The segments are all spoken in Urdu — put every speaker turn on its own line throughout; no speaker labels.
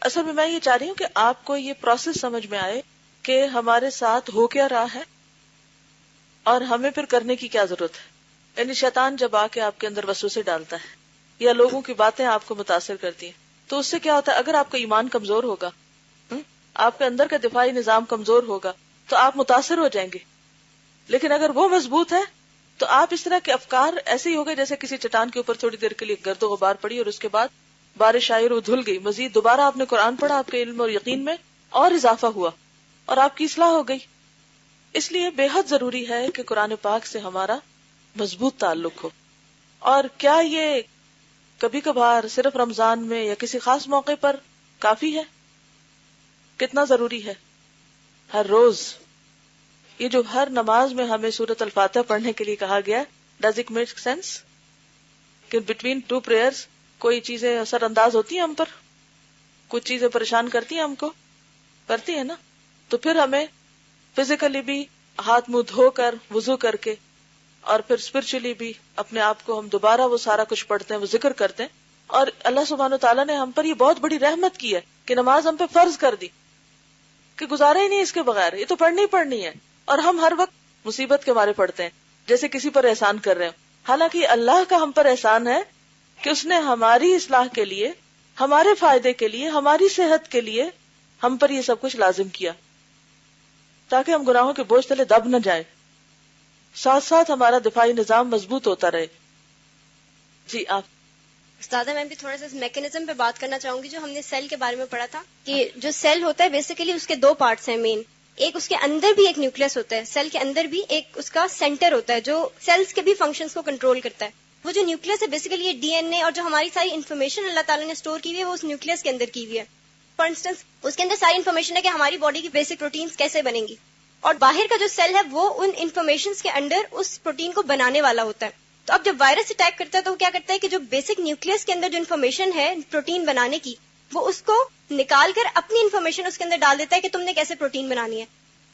اصل میں یہ چاہ رہی ہوں کہ آپ کو یہ پروسیس سمجھ میں آئے کہ ہمارے ساتھ ہو کیا رہا ہے اور ہمیں پھر کرنے کی کیا ضرورت ہے. یعنی شیطان جب آ کے آپ کے اندر وسوسے ڈالتا ہے یا لوگوں کی باتیں آپ کو متاثر کرتی ہیں تو اس سے کیا ہوتا ہے، اگر آپ کا ایمان کمزور ہوگا، آپ کے اندر کا دفاعی نظام کمزور ہوگا تو آپ متاثر ہو جائیں گے. لیکن اگر وہ مضبوط ہے تو آپ اس طرح کے افکار ایسے ہی ہو گئے جیسے کسی چٹان کے اوپر تھوڑی دیر کے لیے گرد و غبار پڑی اور اس کے بعد بارش آئی اور وہ دھل گئی. مزید دوبارہ آپ نے قرآن پڑھا، آپ کے علم اور یقین میں اور اضافہ ہوا اور آپ کی اصلاح ہو گئی. اس لیے بے حد ضروری ہے کہ قرآن پاک سے ہمارا مضبوط تعلق ہو. اور کیا یہ کبھی کبھار صرف رمضان میں یا کسی خاص موقع پر کافی ہے؟ کتنا ضروری ہے ہر روز؟ یہ جو ہر نماز میں ہمیں سورۃ الفاتحہ پڑھنے کے لیے کہا گیا، ڈز اٹ میک سینس کہ بٹوین ٹو پریئرز کوئی چیزیں اثر انداز ہوتی ہیں ہم پر، کچھ چیزیں پریشان کرتی ہیں ہم کو، کرتی ہیں نا؟ تو پھر ہمیں فزیکلی بھی ہاتھ منہ دھو کر وضو کر کے اور پھر اسپرچولی بھی اپنے آپ کو ہم دوبارہ وہ سارا کچھ پڑھتے ہیں، وہ ذکر کرتے ہیں. اور اللہ سبحانہ وتعالیٰ نے ہم پر یہ بہت بڑی رحمت کی ہے کہ نماز ہم پہ فرض کر دی کہ گزارا ہی نہیں اس کے بغیر، یہ تو پڑھنی ہی پڑھنی ہے. اور ہم ہر وقت مصیبت کے مارے پڑھتے ہیں جیسے کسی پر احسان کر رہے ہیں، حالانکہ اللہ کا ہم پر احسان ہے کہ اس نے ہماری اصلاح کے لیے، ہمارے فائدے کے لیے، ہماری صحت کے لیے ہم پر یہ سب کچھ لازم کیا تاکہ ہم گناہوں کے بوجھ تلے دب نہ جائیں، ساتھ ساتھ ہمارا دفاعی نظام مضبوط ہوتا رہے. جی آپ.
استاذہ میں بھی تھوڑا سا اس میکینزم پہ بات کرنا چاہوں گی جو ہم نے سیل کے بارے میں پڑھا تھا کہ جو سیل ہوتا ہے بیسیکلی اس کے دو پارٹس ہیں مین. ایک اس کے اندر بھی ایک نیوکلس ہوتا ہے، سیل کے اندر بھی ایک اس کا سینٹر ہوتا ہے جو سیلز کے بھی فنکشنز کو کنٹرول کرتا ہے. وہ جو نیوکلس ہے بیسیکلی یہ ڈی این اے اور جو ہماری ساری انفارمیشن اللہ تعالیٰ نے اسٹور کی ہوئی ہے وہ اس نیوکلس کے اندر کی ہوئی ہے. فار انسٹنس اس کے اندر ساری انفارمیشن ہے کہ ہماری باڈی کی بیسک پروٹینز کیسے بنیں گی، اور باہر کا جو سیل ہے وہ ان انفارمیشنز کے انڈر اس پروٹین کو بنانے والا ہوتا ہے. تو اب جب وائرس اٹیک کرتا ہے تو وہ کیا کرتا ہے کہ جو بیسک نیوکلس کے اندر جو انفارمیشن ہے پروٹین بنانے کی، وہ اس کو نکال کر اپنی انفارمیشن اس کے اندر ڈال دیتا ہے کہ تم نے کیسے پروٹین بنانی ہے.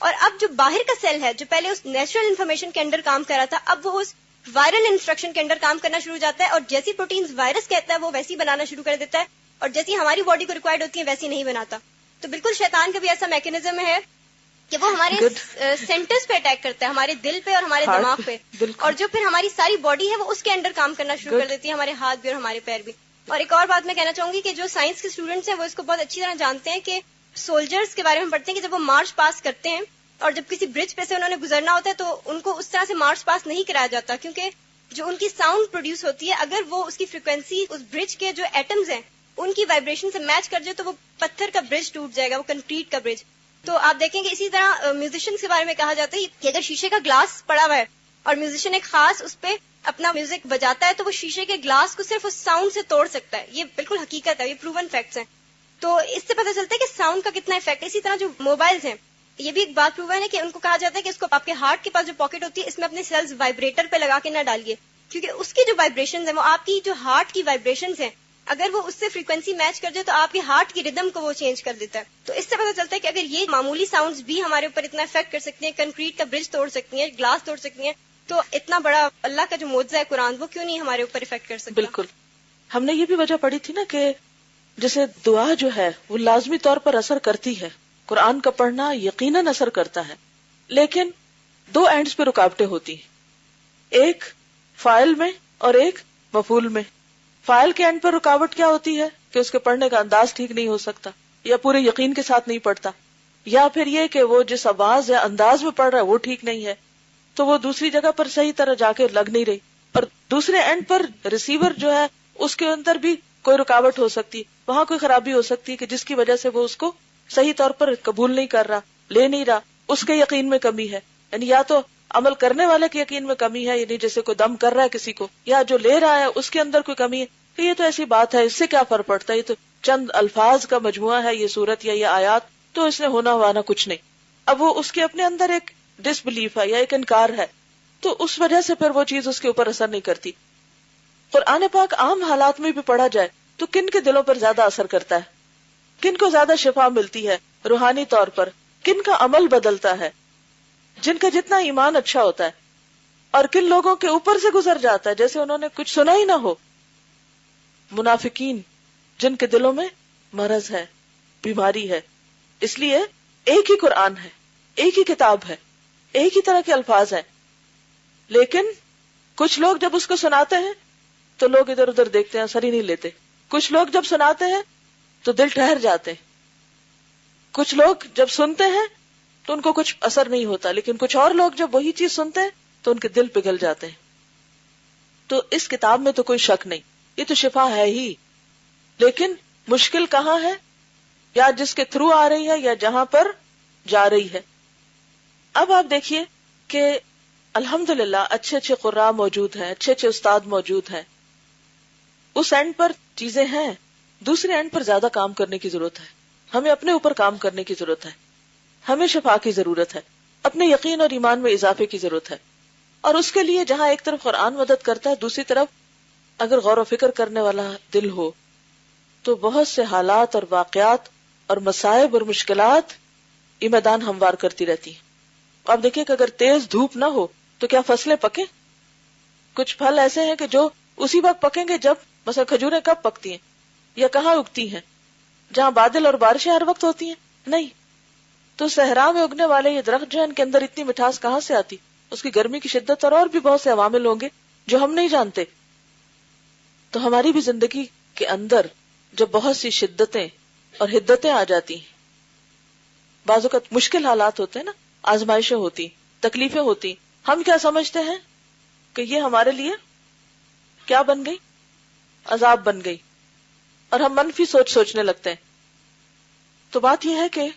اور اب جو باہر کا سیل ہے جو پہلے اس نیچرل انفارمیشن کے انڈر کام کر رہا تھا، اب وہ اس وائرل انسٹرکشن کے انڈر کام کرنا شروع ہو جاتا ہے، اور جیسی پروٹینز وائرس کہتا ہے وہ ویسی بنانا شروع کر دیتا ہے، اور جیسی ہماری باڈی کو ریکوائرڈ ہوتی ہے ویسی نہیں بناتا. تو بالکل شیطان کا بھی ایسا میکینزم ہے کہ وہ ہمارے سینٹرز پہ اٹیک کرتا ہے، ہمارے دل پہ اور ہمارے دماغ پہ، اور جو پھر ہماری ساری باڈی ہے وہ اس کے انڈر کام کرنا شروع کر دیتی ہے، ہمارے ہاتھ بھی اور ہمارے پیر بھی. اور ایک اور بات میں کہنا چاہوں گی کہ جو سائنس کے اسٹوڈنٹس ہیں وہ اس کو بہت اچھی طرح جانتے ہیں کہ سولجرز کے بارے میں پڑھتے ہیں کہ جب وہ مارچ پاس کرتے ہیں اور جب کسی برج پہ سے انہوں نے گزرنا ہوتا ہے تو ان کو اس طرح سے مارچ پاس نہیں کرایا جاتا، کیونکہ جو ان کی ساؤنڈ پروڈیوس ہوتی ہے اگر وہ اس کی فریکوینسی اس برج کے جو ایٹمز ہیں ان کی وائبریشن سے میچ کر جائے تو وہ پتھر کا برج ٹوٹ جائے گا، وہ کنکریٹ کا برج. تو آپ دیکھیں گے اسی طرح میوزیشنز کے بارے میں کہا جاتا ہے کہ اگر شیشے کا گلاس پڑا ہوا ہے اور میوزیشین ایک خاص اس پہ اپنا میوزک بجاتا ہے تو وہ شیشے کے گلاس کو صرف اس ساؤنڈ سے توڑ سکتا ہے. یہ بالکل حقیقت ہے، یہ پروون فیکٹس ہیں. تو اس سے پتہ چلتا ہے کہ ساؤنڈ کا کتنا افیکٹ ہے. اسی طرح جو موبائلز ہیں یہ بھی ایک بات پروون ہے کہ ان کو کہا جاتا ہے کہ اس کو آپ کے ہارٹ کے پاس جو پاکٹ ہوتی ہے اس میں اپنے سیلز وائبریٹر پہ لگا کے نہ ڈالیے، کیونکہ اس کی جو وائبریشنز ہیں وہ آپ کی جو ہارٹ کی وائبریشنز ہیں اگر وہ اس سے فریکوینسی میچ کر جائے تو آپ کے ہارٹ کی ردم کو وہ چینج کر دیتا ہے. تو اس سے پتہ چلتا ہے کہ اگر یہ معمولی ساؤنڈز بھی ہمارے اوپر اتنا افیکٹ کر سکتی ہیں، کنکریٹ کا برج توڑ سکتی ہیں، گلاس توڑ سکتی ہیں، تو اتنا بڑا اللہ کا جو معجزہ ہے قرآن وہ کیوں نہیں ہمارے اوپر افیکٹ کر سکتا؟
بالکل. ہم نے یہ بھی وجہ پڑھی تھی نا کہ جیسے دعا جو ہے وہ لازمی طور پر اثر کرتی ہے، قرآن کا پڑھنا یقیناً اثر کرتا ہے، لیکن دو اینڈز پہ رکاوٹیں ہوتی ہیں، ایک فاعل میں اور ایک مفعول میں. فاعل کے اینڈ پر رکاوٹ کیا ہوتی ہے کہ اس کے پڑھنے کا انداز ٹھیک نہیں ہو سکتا یا پورے یقین کے ساتھ نہیں پڑھتا، یا پھر یہ کہ وہ جس آواز یا انداز میں پڑھ رہا ہے وہ ٹھیک نہیں ہے تو وہ دوسری جگہ پر صحیح طرح جا کے لگ نہیں رہی. اور دوسرے اینڈ پر ریسیور جو ہے اس کے اندر بھی کوئی رکاوٹ ہو سکتی، وہاں کوئی خرابی ہو سکتی ہے کہ جس کی وجہ سے وہ اس کو صحیح طور پر قبول نہیں کر رہا، لے نہیں رہا، اس کے یقین میں کمی ہے. یعنی یا تو عمل کرنے والے کے یقین میں کمی ہے، یعنی جیسے کوئی دم کر رہا ہے کسی کو، یا جو لے رہا ہے اس کے اندر کوئی کمی ہے کہ یہ تو ایسی بات ہے، اس سے کیا فرق پڑتا ہے، یہ تو چند الفاظ کا مجموعہ ہے، یہ سورت یا یہ آیات، تو اس نے ہونا ہوانا کچھ نہیں. اب وہ اس کے اپنے اندر ایک ڈس بلیف ہے یا ایک انکار ہے، تو اس وجہ سے پھر وہ چیز اس کے اوپر اثر نہیں کرتی. قرآن پاک عام حالات میں بھی پڑھا جائے تو کن کے دلوں پر زیادہ اثر کرتا ہے، کن کو زیادہ شفا ملتی ہے روحانی طور پر، کن کا عمل بدلتا ہے، جن کا جتنا ایمان اچھا ہوتا ہے، اور کن لوگوں کے اوپر سے گزر جاتا ہے جیسے انہوں نے کچھ سنا ہی نہ ہو. منافقین جن کے دلوں میں مرض ہے، بیماری ہے. اس لیے ایک ہی قرآن ہے, ایک ہی کتاب ہے, ایک ہی طرح کے الفاظ ہیں, لیکن کچھ لوگ جب اس کو سناتے ہیں تو لوگ ادھر ادھر دیکھتے ہیں, سر ہی نہیں لیتے. کچھ لوگ جب سناتے ہیں تو دل ٹھہر جاتے ہیں. کچھ لوگ جب سنتے ہیں تو ان کو کچھ اثر نہیں ہوتا, لیکن کچھ اور لوگ جب وہی چیز سنتے ہیں تو ان کے دل پگھل جاتے ہیں. تو اس کتاب میں تو کوئی شک نہیں, یہ تو شفا ہے ہی. لیکن مشکل کہاں ہے؟ یا جس کے تھرو آ رہی ہے یا جہاں پر جا رہی ہے. اب آپ دیکھیے کہ الحمدللہ اچھے اچھے قراء موجود ہیں, اچھے اچھے استاد موجود ہیں. اس اینڈ پر چیزیں ہیں, دوسرے اینڈ پر زیادہ کام کرنے کی ضرورت ہے. ہمیں اپنے اوپر کام کرنے کی ضرورت ہے, ہمیں شفا کی ضرورت ہے, اپنے یقین اور ایمان میں اضافے کی ضرورت ہے. اور اس کے لیے جہاں ایک طرف قرآن مدد کرتا ہے, دوسری طرف اگر غور و فکر کرنے والا دل ہو تو بہت سے حالات اور واقعات اور مصائب اور مشکلات یہ میدان ہموار کرتی رہتی ہیں. آپ دیکھیں کہ اگر تیز دھوپ نہ ہو تو کیا فصلیں پکیں؟ کچھ پھل ایسے ہیں کہ جو اسی وقت پکیں گے جب, مثلا کھجوریں کب پکتی ہیں یا کہاں اگتی ہیں؟ جہاں بادل اور بارشیں ہر وقت ہوتی ہیں؟ نہیں. تو صحرا میں اگنے والے یہ درخت جو ہیں ان کے اندر اتنی مٹھاس کہاں سے آتی؟ اس کی گرمی کی شدت اور بھی بہت سے عوامل ہوں گے جو ہم نہیں جانتے. تو ہماری بھی زندگی کے اندر جب بہت سی شدتیں اور حدتیں آ جاتی ہیں, بعض اوقات مشکل حالات ہوتے ہیں نا, آزمائشیں ہوتی, تکلیفیں ہوتی, ہم کیا سمجھتے ہیں کہ یہ ہمارے لیے کیا بن گئی؟ عذاب بن گئی, اور ہم منفی سوچنے لگتے ہیں. تو بات یہ ہے کہ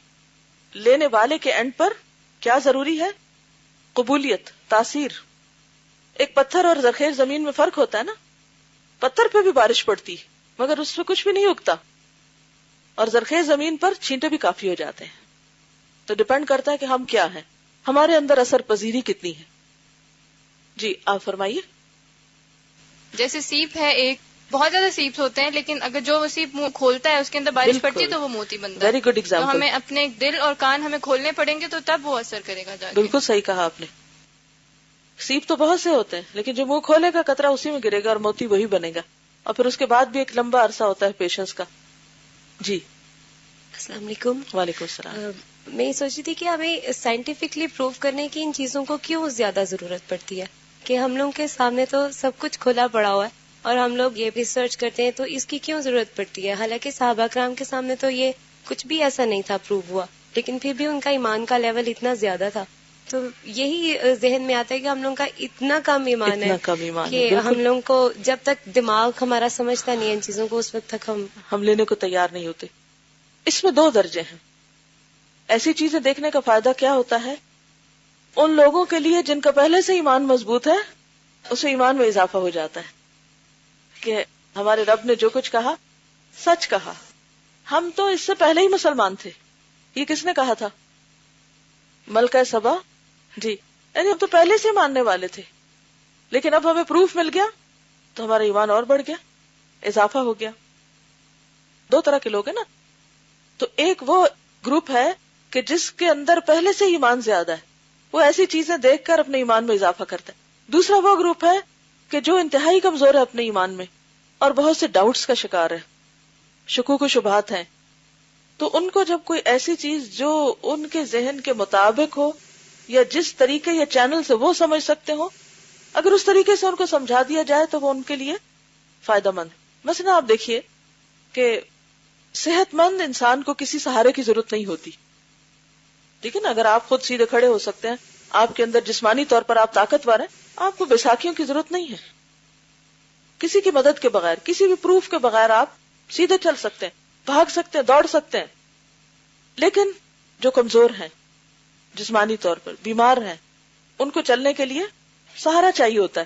لینے والے کے اینڈ پر کیا ضروری ہے؟ قبولیت, تاثیر. ایک پتھر اور زرخیز زمین میں فرق ہوتا ہے نا. پتھر پہ بھی بارش پڑتی مگر اس پہ کچھ بھی نہیں اگتا, اور زرخیز زمین پر چھینٹے بھی کافی ہو جاتے ہیں. تو ڈپینڈ کرتا ہے کہ ہم کیا ہیں, ہمارے اندر اثر پذیری کتنی ہے. جی آپ فرمائیے.
جیسے سیپ ہے, ایک بہت زیادہ سیپس ہوتے ہیں, لیکن اگر جو وہ سیپ منہ کھولتا ہے اس کے اندر بارش پڑتی ہے تو وہ موتی بنتا ہے.
Very good example.
تو ہمیں اپنے دل اور کان ہمیں کھولنے پڑیں گے تو تب وہ اثر کرے گا جا کے.
بالکل صحیح کہا آپ نے. سیپ تو بہت سے ہوتے ہیں, لیکن جو منہ کھولے گا قطرہ اسی میں گرے گا اور موتی وہی بنے گا, اور پھر اس کے بعد بھی ایک لمبا عرصہ ہوتا ہے پیشنس کا. جی
السلام علیکم.
وعلیکم السلام.
میں یہ سوچ رہی تھی کہ ہمیں سائنٹیفکلی پروو کرنے کی ان چیزوں کو کیوں زیادہ ضرورت پڑتی ہے, کہ ہم لوگوں کے سامنے تو سب کچھ کھلا پڑا ہوا ہے اور ہم لوگ یہ ریسرچ کرتے ہیں, تو اس کی کیوں ضرورت پڑتی ہے؟ حالانکہ صحابہ کرام کے سامنے تو یہ کچھ بھی ایسا نہیں تھا پروو ہوا, لیکن پھر بھی ان کا ایمان کا لیول اتنا زیادہ تھا. تو یہی ذہن میں آتا ہے کہ ہم لوگوں کا اتنا کم ایمان ہے کہ ہم لوگوں کو جب تک دماغ ہمارا سمجھتا نہیں ہے ان چیزوں کو, اس وقت تک ہم
لینے کو تیار نہیں ہوتے. اس میں دو درجے ہیں. ایسی چیزیں دیکھنے کا فائدہ کیا ہوتا ہے ان لوگوں کے لیے جن کا پہلے سے ایمان مضبوط ہے, اسے ایمان میں اضافہ ہو جاتا ہے کہ ہمارے رب نے جو کچھ کہا سچ کہا. ہم تو اس سے پہلے ہی مسلمان تھے. یہ کس نے کہا تھا؟ ملکہ سبا. جی, یعنی ہم تو پہلے سے ماننے والے تھے, لیکن اب ہمیں پروف مل گیا تو ہمارا ایمان اور بڑھ گیا, اضافہ ہو گیا. دو طرح کے لوگ ہیں نا. تو ایک وہ گروپ ہے کہ جس کے اندر پہلے سے ایمان زیادہ ہے, وہ ایسی چیزیں دیکھ کر اپنے ایمان میں اضافہ کرتا ہے. دوسرا وہ گروپ ہے کہ جو انتہائی کمزور ہے اپنے ایمان میں اور بہت سے ڈاؤٹس کا شکار ہے, شکوک و شبہات ہیں. تو ان کو جب کوئی ایسی چیز جو ان کے ذہن کے مطابق ہو یا جس طریقے یا چینل سے وہ سمجھ سکتے ہو, اگر اس طریقے سے ان کو سمجھا دیا جائے تو وہ ان کے لیے فائدہ مند. مثلا آپ دیکھیے کہ صحت مند انسان کو کسی سہارے کی ضرورت نہیں ہوتی. ٹھیک ہے نا, اگر آپ خود سیدھے کھڑے ہو سکتے ہیں, آپ کے اندر جسمانی طور پر آپ طاقتور ہیں, آپ کو بیساکھیوں کی ضرورت نہیں ہے. کسی کی مدد کے بغیر, کسی بھی پروف کے بغیر آپ سیدھے چل سکتے ہیں, بھاگ سکتے ہیں, دوڑ سکتے ہیں. لیکن جو کمزور ہیں, جسمانی طور پر بیمار ہیں, ان کو چلنے کے لیے سہارا چاہیے ہوتا ہے.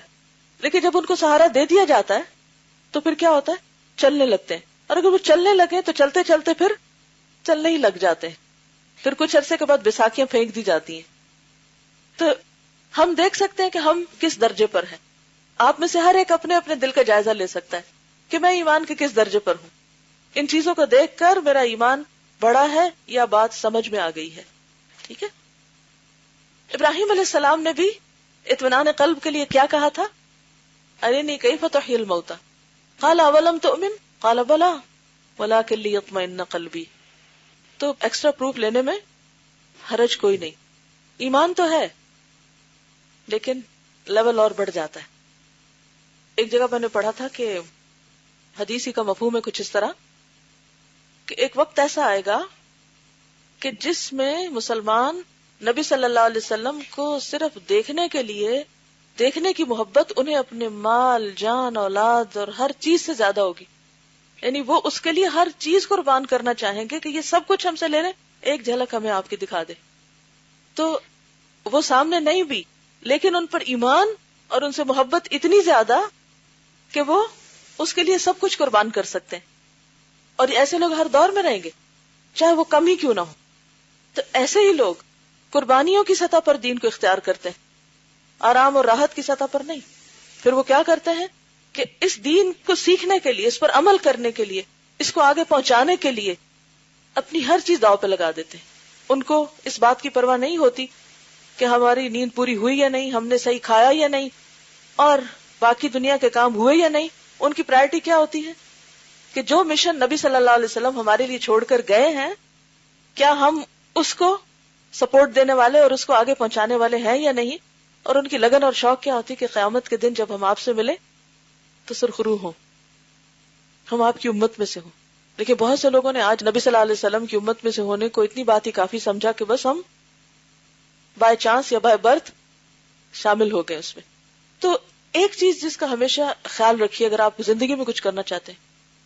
لیکن جب ان کو سہارا دے دیا جاتا ہے تو پھر کیا ہوتا ہے, چلنے لگتے ہیں. اور اگر وہ چلنے لگے تو چلتے چلتے پھر چلنے ہی لگ جاتے ہیں. پھر کچھ عرصے کے بعد بیساکھیاں پھینک دی جاتی ہیں. تو ہم دیکھ سکتے ہیں کہ ہم کس درجے پر ہیں. آپ میں سے ہر ایک اپنے اپنے دل کا جائزہ لے سکتا ہے کہ میں ایمان کے کس درجے پر ہوں. ان چیزوں کو دیکھ کر میرا ایمان بڑا ہے یا بات سمجھ میں آ گئی ہے. ٹھیک ہے. ابراہیم علیہ السلام نے بھی اطمینان قلب کے لیے کیا کہا تھا؟ ارنی کیف تحیی الموتى قال اولم تؤمن قال بلی ولکن لیطمئن قلبی. تو ایکسٹرا پروف لینے میں حرج کوئی نہیں. ایمان تو ہے لیکن لیول اور بڑھ جاتا ہے. ایک جگہ میں نے پڑھا تھا کہ حدیثی کا مفہوم ہے کچھ اس طرح کہ ایک وقت ایسا آئے گا کہ جس میں مسلمان نبی صلی اللہ علیہ وسلم کو صرف دیکھنے کے لیے، دیکھنے کی محبت انہیں اپنے مال، جان، اولاد اور ہر چیز سے زیادہ ہوگی. یعنی وہ اس کے لیے ہر چیز قربان کرنا چاہیں گے کہ یہ سب کچھ ہم سے لے لیں، ایک جھلک ہمیں آپ کی دکھا دے. تو وہ سامنے نہیں بھی، لیکن ان پر ایمان اور ان سے محبت اتنی زیادہ کہ وہ اس کے لیے سب کچھ قربان کر سکتے ہیں. اور ایسے لوگ ہر دور میں رہیں گے چاہے وہ کم ہی کیوں نہ ہو. تو ایسے ہی لوگ قربانیوں کی سطح پر دین کو اختیار کرتے ہیں، آرام اور راحت کی سطح پر نہیں. پھر وہ کیا کرتے ہیں کہ اس دین کو سیکھنے کے لیے، اس پر عمل کرنے کے لیے، اس کو آگے پہنچانے کے لیے اپنی ہر چیز داؤ پہ لگا دیتے ہیں. ان کو اس بات کی پرواہ نہیں ہوتی کہ ہماری نیند پوری ہوئی یا نہیں، ہم نے صحیح کھایا یا نہیں، اور باقی دنیا کے کام ہوئے یا نہیں. ان کی پرائرٹی کیا ہوتی ہے کہ جو مشن نبی صلی اللہ علیہ وسلم ہمارے لیے چھوڑ کر گئے ہیں، کیا ہم اس کو سپورٹ دینے والے اور اس کو آگے پہنچانے والے ہیں یا نہیں. اور ان کی لگن اور شوق کیا ہوتی کہ قیامت کے دن جب ہم آپ سے ملے تو سرخرو ہوں، ہم آپ کی امت میں سے ہوں. لیکن بہت سے لوگوں نے آج نبی صلی اللہ علیہ وسلم کی امت میں سے ہونے کو اتنی بات ہی کافی سمجھا کہ بس ہم بائی چانس یا بائی برتھ شامل ہو گئے اس میں. تو ایک چیز جس کا ہمیشہ خیال رکھیے اگر آپ زندگی میں کچھ کرنا چاہتے ہیں،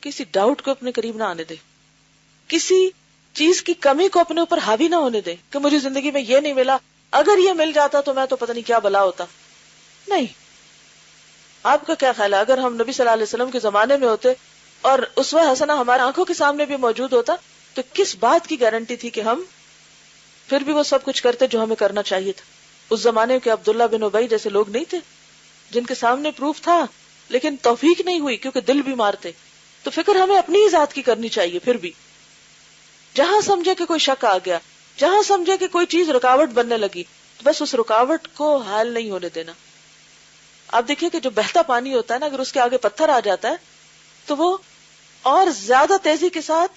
کسی ڈاؤٹ کو اپنے قریب نہ آنے دیں، کسی چیز کی کمی کو اپنے اوپر حاوی نہ ہونے دیں کہ مجھے زندگی میں یہ نہیں ملا، اگر یہ مل جاتا تو میں تو پتہ نہیں کیا بلا ہوتا. نہیں. آپ کا کیا خیال ہے اگر ہم نبی صلی اللہ علیہ وسلم کے زمانے میں ہوتے اور اسوہ حسنہ ہمارے آنکھوں کے سامنے بھی موجود ہوتا تو کس بات کی گارنٹی تھی کہ ہم پھر بھی وہ سب کچھ کرتے جو ہمیں کرنا چاہیے تھا. اس زمانے کے عبداللہ بن ابی جیسے لوگ نہیں تھے جن کے سامنے پروف تھا لیکن توفیق نہیں ہوئی کیونکہ دل بھی مارتے. تو فکر ہمیں اپنی ہی ذات کی کرنی چاہیے. پھر بھی جہاں سمجھے کہ کوئی شک آ گیا، جہاں سمجھے کہ کوئی چیز رکاوٹ بننے لگی، تو بس اس رکاوٹ کو حل نہیں ہونے دینا. آپ دیکھیے کہ جو بہتا پانی ہوتا ہے نا، اگر اس کے آگے پتھر آ جاتا ہے تو وہ اور زیادہ تیزی کے ساتھ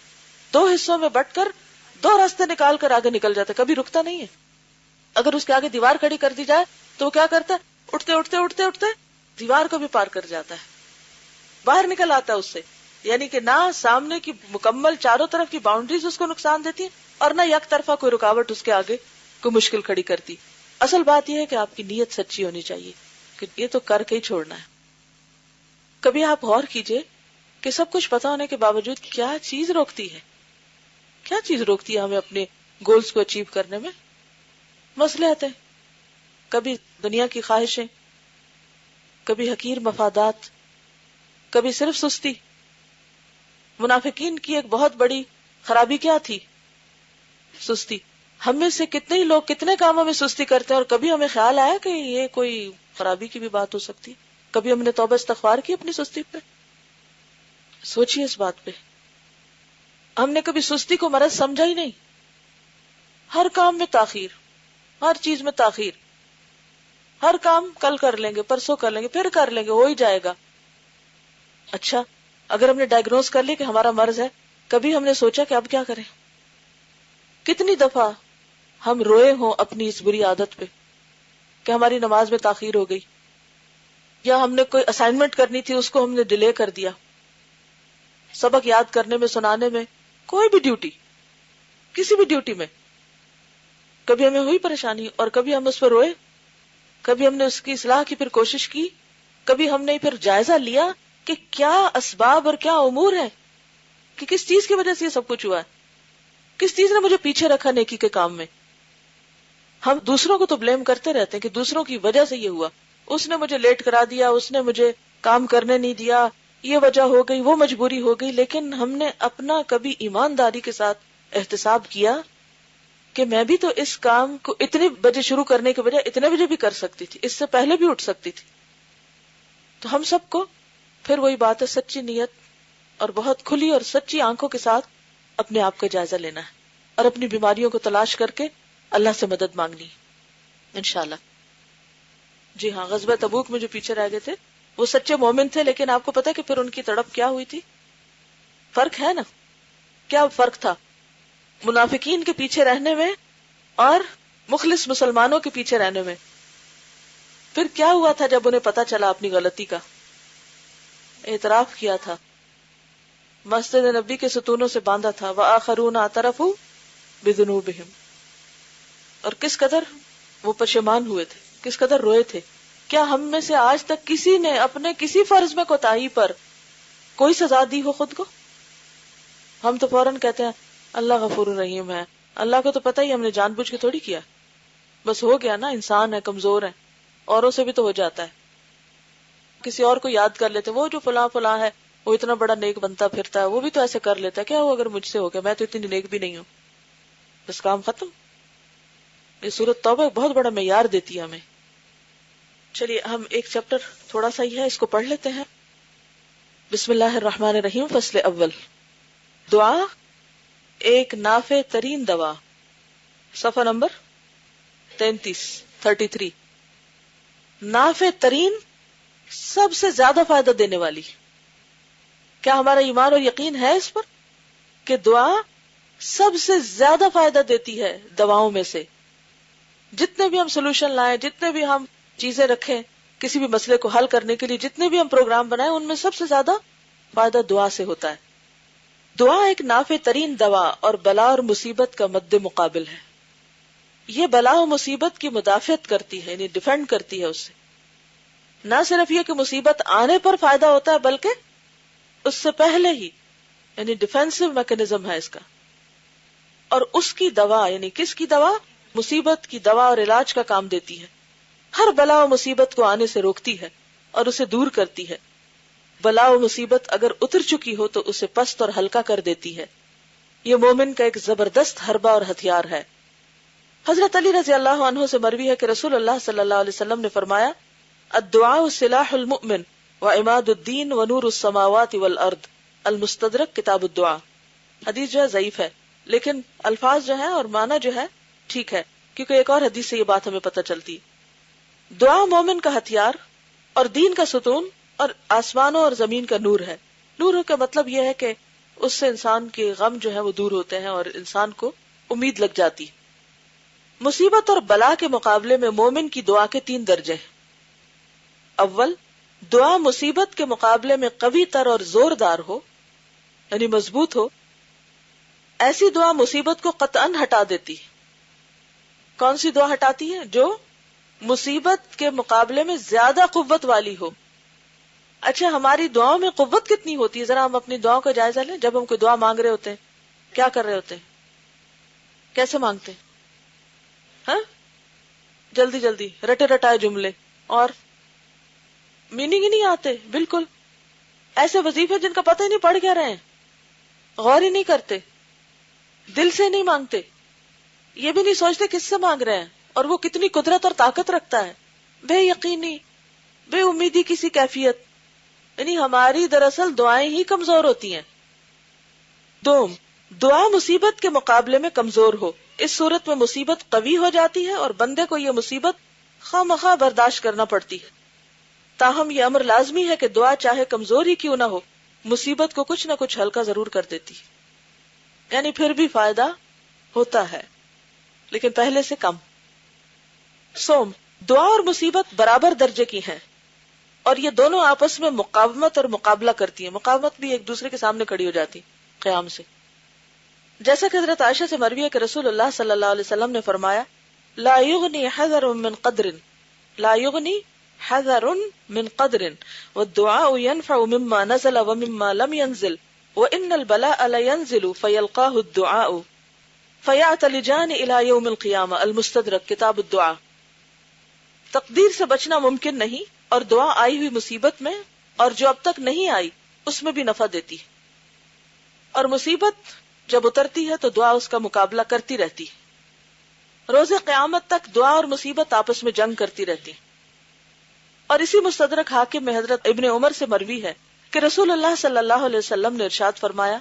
دو حصوں میں بٹ کر دو راستے نکال کر آگے نکل جاتا ہے، کبھی رکتا نہیں ہے. اگر اس کے آگے دیوار کھڑی کر دی جائے تو وہ کیا کرتا ہے، اٹھتے اٹھتے اٹھتے اٹھتے دیوار کو بھی پار کر جاتا ہے، باہر نکل آتا ہے اس سے. یعنی کہ نہ سامنے کی مکمل چاروں طرف کی باؤنڈریز اس کو نقصان دیتی اور نہ یک طرفہ کوئی رکاوٹ اس کے آگے کوئی مشکل کھڑی کرتی. اصل بات یہ ہے کہ آپ کی نیت سچی ہونی چاہیے کہ یہ تو کر کے ہی چھوڑنا ہے. کبھی آپ غور کیجئے کہ سب کچھ پتا ہونے کے باوجود کیا چیز روکتی ہے، کیا چیز روکتی ہے ہمیں اپنے گولز کو اچیو کرنے میں. مصلحتیں، کبھی دنیا کی خواہشیں، کبھی حقیر مفادات، کبھی صرف سستی. منافقین کی ایک بہت بڑی خرابی کیا تھی؟ سستی. ہم میں سے کتنے ہی لوگ کتنے کاموں میں سستی کرتے ہیں اور کبھی ہمیں خیال آیا کہ یہ کوئی خرابی کی بھی بات ہو سکتی؟ کبھی ہم نے توبہ استغفار کی اپنی سستی پہ؟ سوچیے اس بات پہ. ہم نے کبھی سستی کو مرض سمجھا ہی نہیں. ہر کام میں تاخیر، ہر چیز میں تاخیر. ہر کام کل کر لیں گے، پرسوں کر لیں گے، پھر کر لیں گے، ہو ہی جائے گا. اچھا اگر ہم نے ڈائگنوز کر لیا کہ ہمارا مرض ہے، کبھی ہم نے سوچا کہ اب کیا کریں؟ کتنی دفعہ ہم روئے ہوں اپنی اس بری عادت پہ کہ ہماری نماز میں تاخیر ہو گئی، یا ہم نے کوئی اسائنمنٹ کرنی تھی اس کو ہم نے ڈیلے کر دیا، سبق یاد کرنے میں، سنانے میں، کوئی بھی ڈیوٹی، کسی بھی ڈیوٹی میں کبھی ہمیں ہوئی پریشانی اور کبھی ہم اس پر روئے، کبھی ہم نے اس کی اصلاح کی پھر کوشش کی، کبھی ہم نے پھر جائزہ لیا کہ کیا اسباب اور کیا امور ہے کہ کس چیز کی وجہ سے یہ سب کچھ ہوا ہے، کس چیز نے مجھے پیچھے رکھا نیکی کے کام میں. ہم دوسروں کو تو بلیم کرتے رہتے ہیں کہ دوسروں کی وجہ سے یہ ہوا، اس نے مجھے لیٹ کرا دیا، اس نے مجھے کام کرنے نہیں دیا، یہ وجہ ہو گئی، وہ مجبوری ہو گئی. لیکن ہم نے اپنا کبھی ایمانداری کے ساتھ احتساب کیا کہ میں بھی تو اس کام کو اتنے بجے شروع کرنے کے بجائے اتنے بجے بھی کر سکتی تھی، اس سے پہلے بھی اٹھ سکتی تھی. تو ہم سب کو پھر وہی بات ہے، سچی نیت اور بہت کھلی اور سچی آنکھوں کے ساتھ اپنے آپ کا جائزہ لینا ہے اور اپنی بیماریوں کو تلاش کر کے اللہ سے مدد مانگنی انشاءاللہ. جی ہاں، غزوہ تبوک میں جو پیچھے رہ گئے تھے وہ سچے مومن تھے، لیکن آپ کو پتا ہے کہ پھر ان کی تڑپ کیا ہوئی تھی؟ فرق ہے نا، کیا فرق تھا؟ منافقین کے پیچھے رہنے میں اور مخلص مسلمانوں کے پیچھے رہنے میں. پھر کیا ہوا تھا جب انہیں پتا چلا اپنی غلطی کا؟ اعتراف کیا تھا، مسجد نبی کے ستونوں سے باندھا تھا. وآخرون اعترفوا بذنوبہم. اور کس قدر وہ پشیمان ہوئے تھے، کس قدر روئے تھے. کیا ہم میں سے آج تک کسی نے اپنے کسی فرض میں کوتاہی پر کوئی سزا دی ہو خود کو؟ ہم تو فوراً کہتے ہیں اللہ غفور الرحیم ہے، اللہ کو تو پتہ ہی ہم نے جان بوجھ کے تھوڑی کیا، بس ہو گیا نا، انسان ہے، کمزور ہے، اوروں سے بھی تو ہو جاتا ہے. کسی اور کو یاد کر لیتے، وہ جو فلاں فلاں ہے وہ اتنا بڑا نیک بنتا پھرتا ہے، وہ بھی تو ایسے کر لیتا ہے، کیا ہوا اگر مجھ سے ہو گیا، میں تو اتنی نیک بھی نہیں ہوں. بس کام ختم. یہ سورۃ توبہ بہت بڑا معیار دیتی ہے ہمیں. چلیے ہم ایک چیپٹر تھوڑا سا ہی ہے، اس کو پڑھ لیتے ہیں. بسم اللہ الرحمن الرحیم. فصل اول. دعا ایک نافع ترین دوا. صفحہ نمبر 33. نافع ترین، سب سے زیادہ فائدہ دینے والی. کیا ہمارا ایمان اور یقین ہے اس پر کہ دعا سب سے زیادہ فائدہ دیتی ہے دواؤں میں سے؟ جتنے بھی ہم سولوشن لائیں، جتنے بھی ہم چیزیں رکھیں کسی بھی مسئلے کو حل کرنے کے لیے، جتنے بھی ہم پروگرام بنائیں، ان میں سب سے زیادہ فائدہ دعا سے ہوتا ہے. دعا ایک نافع ترین دوا اور بلا اور مصیبت کا مد مقابل ہے. یہ بلا و مصیبت کی مدافعت کرتی ہے، یعنی ڈیفینڈ کرتی ہے اس سے. نہ صرف یہ کہ مصیبت آنے پر فائدہ ہوتا ہے، بلکہ اس سے پہلے ہی، یعنی ڈیفینسو میکینزم ہے اس کا. اور اس کی دوا، یعنی کس کی دوا؟ مصیبت کی دوا اور علاج کا کام دیتی ہے. ہر بلا و مصیبت کو آنے سے روکتی ہے اور اسے دور کرتی ہے. بلا و مصیبت اگر اتر چکی ہو تو اسے پست اور ہلکا کر دیتی ہے. یہ مومن کا ایک زبردست حربہ اور ہتھیار ہے. حضرت علی رضی اللہ عنہ سے مروی ہے کہ رسول اللہ صلی اللہ علیہ وسلم نے فرمایا: الدعاء سلاح المؤمن وعماد الدین ونور السماوات والارض. المستدرک کتاب الدعاء. حدیث جو ہے ضعیف ہے، لیکن الفاظ جو ہے اور معنی جو ہے ٹھیک ہے، کیونکہ ایک اور حدیث سے یہ بات ہمیں پتہ چلتی. دعا مومن کا ہتھیار اور دین کا ستون اور آسمانوں اور زمین کا نور ہے. نور کا مطلب یہ ہے کہ اس سے انسان کے غم جو ہے وہ دور ہوتے ہیں اور انسان کو امید لگ جاتی. مصیبت اور بلا کے مقابلے میں مومن کی دعا کے 3 درجے ہیں. اول، دعا مصیبت کے مقابلے میں قوی تر اور زوردار ہو، یعنی مضبوط ہو. ایسی دعا مصیبت کو قطعاً ہٹا دیتی. کون سی دعا ہٹاتی ہے؟ جو مصیبت کے مقابلے میں زیادہ قوت والی ہو. اچھا، ہماری دعاؤں میں قوت کتنی ہوتی ہے؟ ذرا ہم اپنی دعاؤں کا جائزہ لیں. جب ہم کوئی دعا مانگ رہے ہوتے ہیں، کیا کر رہے ہوتے ہیں؟ کیسے مانگتے ہیں؟ ہاں، جلدی جلدی رٹے رٹائے جملے اور میننگ ہی نہیں آتے. بالکل ایسے وظیفے جن کا پتہ ہی نہیں پڑھ کیا رہے ہیں، غور ہی نہیں کرتے، دل سے نہیں مانگتے، یہ بھی نہیں سوچتے کس سے مانگ رہے ہیں اور وہ کتنی قدرت اور طاقت رکھتا ہے. بے یقینی، بے امیدی کسی کیفیت. یعنی ہماری دراصل دعائیں ہی کمزور ہوتی ہیں. دوم، دعا مصیبت کے مقابلے میں کمزور ہو. اس صورت میں مصیبت قوی ہو جاتی ہے اور بندے کو یہ مصیبت خواہ مخواہ برداشت کرنا پڑتی ہے. تاہم یہ امر لازمی ہے کہ دعا چاہے کمزور ہی کیوں نہ ہو، مصیبت کو کچھ نہ کچھ ہلکا ضرور کر دیتی. یعنی پھر بھی فائدہ ہوتا ہے، لیکن پہلے سے کم. سوم، دعا اور مصیبت برابر درجے کی ہیں اور یہ دونوں آپس میں مقاومت اور مقابلہ کرتی ہیں. مقاومت بھی ایک دوسرے کے سامنے کھڑی ہو جاتی قیام سے. جیسا کہ حضرت عائشہ سے مروی ہے کہ رسول اللہ صلی اللہ علیہ وسلم نے فرمایا: لا یغنی حذر من قدر، لا یغنی حذر من قدر والدعاء ينفع مما نزل ومما لم ينزل وان البلاء لينزل فيلقاه الدعاء فيعتلجان الى يوم القيامة. المستدرک کتاب الدعاء. تقدیر سے بچنا ممکن نہیں اور دعا آئی ہوئی مصیبت میں اور جو اب تک نہیں آئی اس میں بھی نفع دیتی ہے. اور مصیبت جب اترتی ہے تو دعا اس کا مقابلہ کرتی رہتی ہے. روز قیامت تک دعا اور مصیبت آپس میں جنگ کرتی رہتی. اور اسی مستدرک حاکم میں حضرت ابن عمر سے مروی ہے کہ رسول اللہ صلی اللہ علیہ وسلم نے ارشاد فرمایا: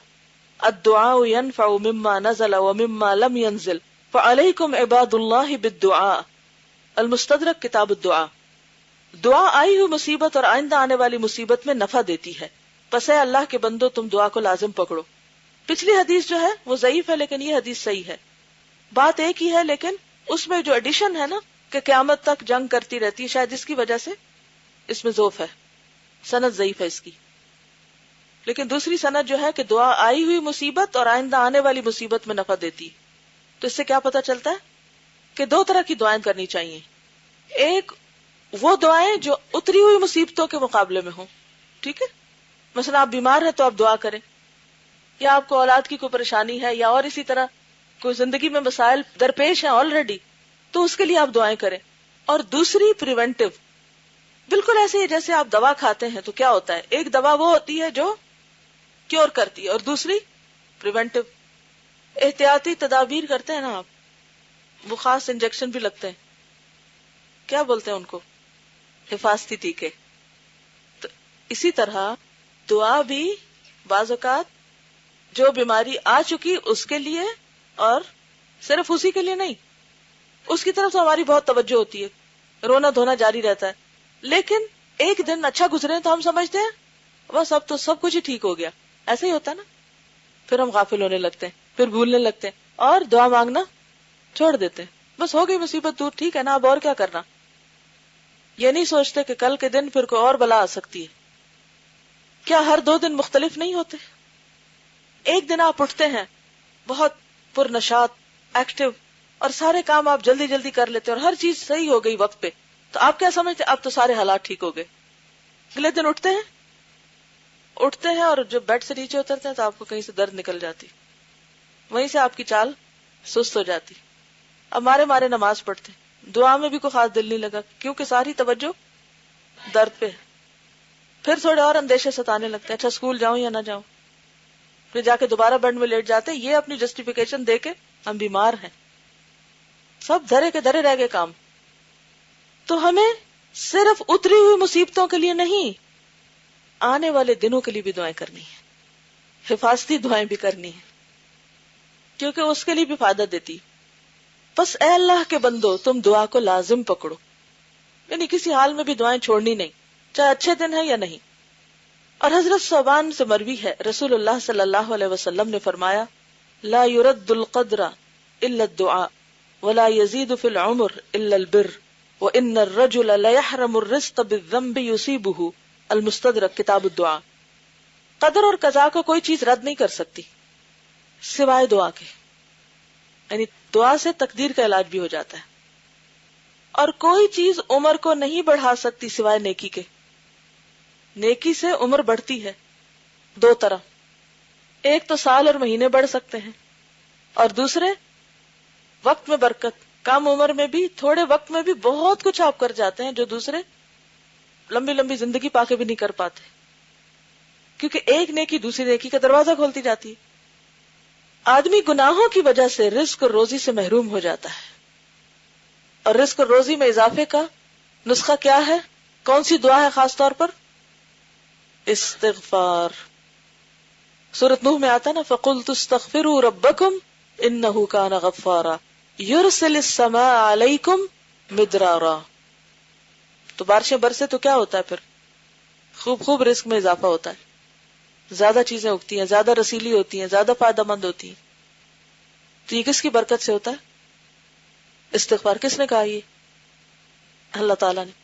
الدعاء ينفع مما نزل ومما لم ينزل فعليكم عباد الله بالدعاء. المستدرک کتاب الدعاء. دعا آئی ہوئی مصیبت اور آئندہ آنے والی مصیبت میں نفع دیتی ہے، پس اے اللہ کے بندو تم دعا کو لازم پکڑو. پچھلی حدیث جو ہے وہ ضعیف ہے لیکن یہ حدیث صحیح ہے. بات ایک ہی ہے لیکن اس میں جو ایڈیشن ہے نا کہ قیامت تک جنگ کرتی رہتی ہے، شاید اس کی وجہ سے اس میں ضعف ہے، سند ضعیف ہے اس کی. لیکن دوسری سند جو ہے کہ دعا آئی ہوئی مصیبت اور آئندہ آنے والی مصیبت میں نفع دیتی. تو اس سے کیا پتا چلتا ہے کہ دو طرح کی دعائیں کرنی چاہیے. ایک وہ دعائیں جو اتری ہوئی مصیبتوں کے مقابلے میں ہوں. ٹھیک ہے، مثلا آپ بیمار ہیں تو آپ دعا کریں، یا آپ کو اولاد کی کوئی پریشانی ہے، یا اور اسی طرح کوئی زندگی میں مسائل درپیش ہیں آلریڈی، تو اس کے لیے آپ دعائیں کریں. اور دوسری پریونٹیو، بالکل ایسے ہی جیسے آپ دوا کھاتے ہیں تو کیا ہوتا ہے، ایک دوا وہ ہوتی ہے جو کیور کرتی ہے اور دوسری پریونٹیو، احتیاطی تدابیر کرتے ہیں نا آپ. وہ خاص انجیکشن بھی لگتے ہیں، کیا بولتے ہیں ان کو، حفاظتی ٹیکے. تو اسی طرح دعا بھی بعض اوقات جو بیماری آ چکی اس کے لیے، اور صرف اسی کے لیے نہیں، اس کی طرف تو ہماری بہت توجہ ہوتی ہے، رونا دھونا جاری رہتا ہے. لیکن ایک دن اچھا گزرے تو ہم سمجھتے ہیں بس اب تو سب کچھ ہی ٹھیک ہو گیا. ایسا ہی ہوتا ہے نا، پھر ہم غافل ہونے لگتے ہیں، پھر بھولنے لگتے ہیں اور دعا مانگنا چھوڑ دیتے ہیں. بس ہو گئی مصیبت دور، ٹھیک ہے نا، اب اور کیا کرنا. یہ نہیں سوچتے کہ کل کے دن پھر کوئی اور بلا آ سکتی ہے. کیا ہر 2 دن مختلف نہیں ہوتے؟ ایک دن آپ اٹھتے ہیں بہت پرنشاط، ایکٹیو، اور سارے کام آپ جلدی جلدی کر لیتے اور ہر چیز صحیح ہو گئی وقت پہ، تو آپ کیا سمجھتے اب تو سارے حالات ٹھیک ہو گئے. اگلے دن اٹھتے ہیں اور جب بیڈ سے نیچے اترتے ہیں تو آپ کو کہیں سے درد نکل جاتی، وہیں سے آپ کی چال سست ہو جاتی. اب مارے نماز پڑھتے، دعا میں بھی کوئی خاص دل نہیں لگا کیونکہ ساری توجہ درد پہ. پھر تھوڑے اور اندیشے ستانے لگتے ہیں، اچھا اسکول جاؤں یا نہ جاؤں. پھر جا کے دوبارہ بیڈ میں لیٹ جاتے، یہ اپنی جسٹیفیکیشن دے کے ہم بیمار ہیں. سب دھرے کے دھرے رہ گئے کام. تو ہمیں صرف اتری ہوئی مصیبتوں کے لیے نہیں، آنے والے دنوں کے لیے بھی دعائیں کرنی ہے، حفاظتی دعائیں بھی کرنی ہے، کیونکہ اس کے لیے بھی فائدہ دیتی. بس اے اللہ کے بندو تم دعا کو لازم پکڑو، یعنی کسی حال میں بھی دعائیں چھوڑنی نہیں، چاہے اچھے دن ہے یا نہیں. اور حضرت ثوبان سے مروی ہے، رسول اللہ صلی اللہ علیہ وسلم نے فرمایا، لا يرد القدر الا الدعاء ولا يزيد في العمر الا البر وان الرجل ليحرم الرزق بالذنب يصيبه. المستدرک کتاب الدعاء. قدر اور قضا کو کوئی چیز رد نہیں کر سکتی سوائے دعا کے، یعنی دعا سے تقدیر کا علاج بھی ہو جاتا ہے. اور کوئی چیز عمر کو نہیں بڑھا سکتی سوائے نیکی کے. نیکی سے عمر بڑھتی ہے 2 طرح، ایک تو سال اور مہینے بڑھ سکتے ہیں، اور دوسرے وقت میں برکت. کم عمر میں بھی، تھوڑے وقت میں بھی بہت کچھ آپ کر جاتے ہیں جو دوسرے لمبی لمبی زندگی پا کے بھی نہیں کر پاتے، کیونکہ ایک نیکی دوسری نیکی کا دروازہ کھولتی جاتی ہے. آدمی گناہوں کی وجہ سے رزق اور روزی سے محروم ہو جاتا ہے، اور رزق اور روزی میں اضافے کا نسخہ کیا ہے؟ کون سی دعا ہے خاص طور پر؟ استغفار. سورۃ نوح میں آتا نا، فَقُلْتُ اسْتَغْفِرُوا رَبَّكُمْ إِنَّهُ كَانَ غَفَّارًا يُرْسِلِ السَّمَاءَ عَلَيْكُمْ مِدْرَارًا. تو بارشیں برسے تو کیا ہوتا ہے؟ پھر خوب رزق میں اضافہ ہوتا ہے، زیادہ چیزیں اگتی ہیں، زیادہ رسیلی ہوتی ہیں، زیادہ فائدہ مند ہوتی ہیں. تو یہ کس کی برکت سے ہوتا ہے؟ استغفار. کس نے کہا؟ یہ اللہ تعالیٰ نے.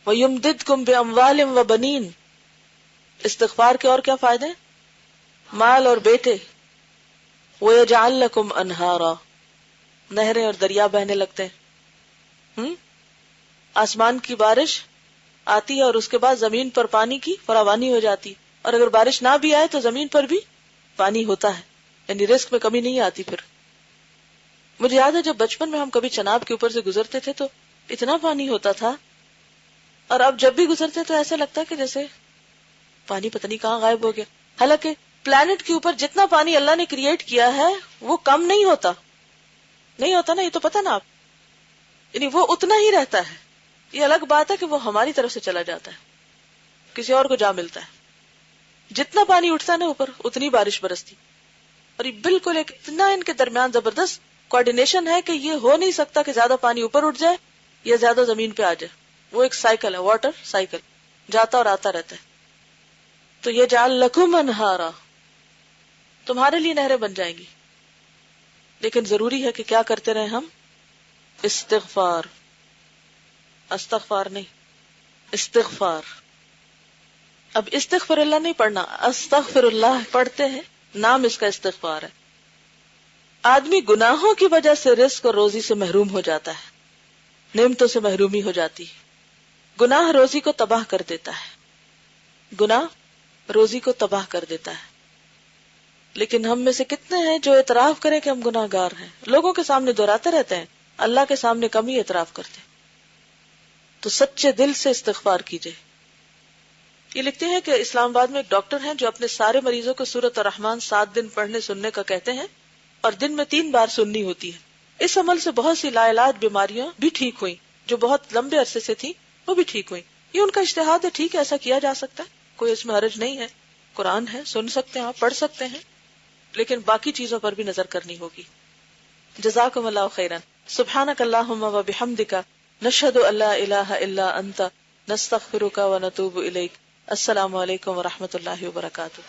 وَيُمْدِدْكُمْ بِأَمْوَالٍ وَبَنِينَ. استغفار کے اور کیا فائدے؟ مال اور بیٹے. وَيَجْعَلْ لَكُمْ أَنْهَارًا. نہریں اور دریا بہنے لگتے ہیں. آسمان کی بارش آتی ہے اور اس کے بعد زمین پر پانی کی فراوانی ہو جاتی، اور اگر بارش نہ بھی آئے تو زمین پر بھی پانی ہوتا ہے، یعنی رزق میں کمی نہیں آتی. پھر مجھے یاد ہے جب بچپن میں ہم کبھی چناب کے اوپر سے گزرتے تھے تو اتنا پانی ہوتا تھا، اور اب جب بھی گزرتے تو ایسا لگتا ہے کہ جیسے پانی پتہ نہیں کہاں غائب ہو گیا. حالانکہ پلانٹ کے اوپر جتنا پانی اللہ نے کریٹ کیا ہے وہ کم نہیں ہوتا نا، یہ تو پتہ نا آپ، یعنی وہ اتنا ہی رہتا ہے. یہ الگ بات ہے کہ وہ ہماری طرف سے چلا جاتا ہے، کسی اور کو جا ملتا ہے. جتنا پانی اٹھتا نا اوپر اتنی بارش برستی. اور یہ بالکل ایک اتنا ان کے درمیان زبردست کوارڈینیشن ہے کہ یہ ہو نہیں سکتا کہ زیادہ پانی اوپر اٹھ جائے یا زیادہ زمین پہ آ جائے. وہ ایک سائیکل ہے، واٹر سائیکل، جاتا اور آتا رہتا ہے. تو یہ جعل لکم انہارا، تمہارے لیے نہریں بن جائیں گی. لیکن ضروری ہے کہ کیا کرتے رہیں ہم؟ استغفار. استغفار نہیں، استغفار. اب استغفر اللہ نہیں پڑھنا، استغفر اللہ پڑھتے ہیں، نام اس کا استغفار ہے. آدمی گناہوں کی وجہ سے رزق اور روزی سے محروم ہو جاتا ہے، نعمتوں سے محرومی ہو جاتی ہے. گناہ روزی کو تباہ کر دیتا ہے، گناہ روزی کو تباہ کر دیتا ہے. لیکن ہم میں سے کتنے ہیں جو اعتراف کریں کہ ہم گناہ گار ہیں؟ لوگوں کے سامنے دہراتے رہتے ہیں، اللہ کے سامنے کم ہی اعتراف کرتے ہیں. تو سچے دل سے استغفار کیجئے. یہ لکھتے ہیں کہ اسلام آباد میں ایک ڈاکٹر ہیں جو اپنے سارے مریضوں کو سورۃ الرحمن 7 دن پڑھنے سننے کا کہتے ہیں، اور دن میں 3 بار سننی ہوتی ہے. اس عمل سے بہت سی لا علاج بیماریاں بھی ٹھیک ہوئیں، جو بہت لمبے عرصے سے تھی وہ بھی ٹھیک ہوئیں. یہ ان کا اجتہاد ہے، ٹھیک ہے، ایسا کیا جا سکتا ہے، کوئی اس میں حرج نہیں ہے. قرآن ہے، سن سکتے ہیں، آپ پڑھ سکتے ہیں، لیکن باقی چیزوں پر بھی نظر کرنی ہوگی. جزاکم اللہ خیرا. سبحانک اللہم و بحمدک، نشہد ان لا الہ الا انت، نستغفرک و نتوب الیک. السلام علیکم و رحمۃ اللہ وبرکاتہ.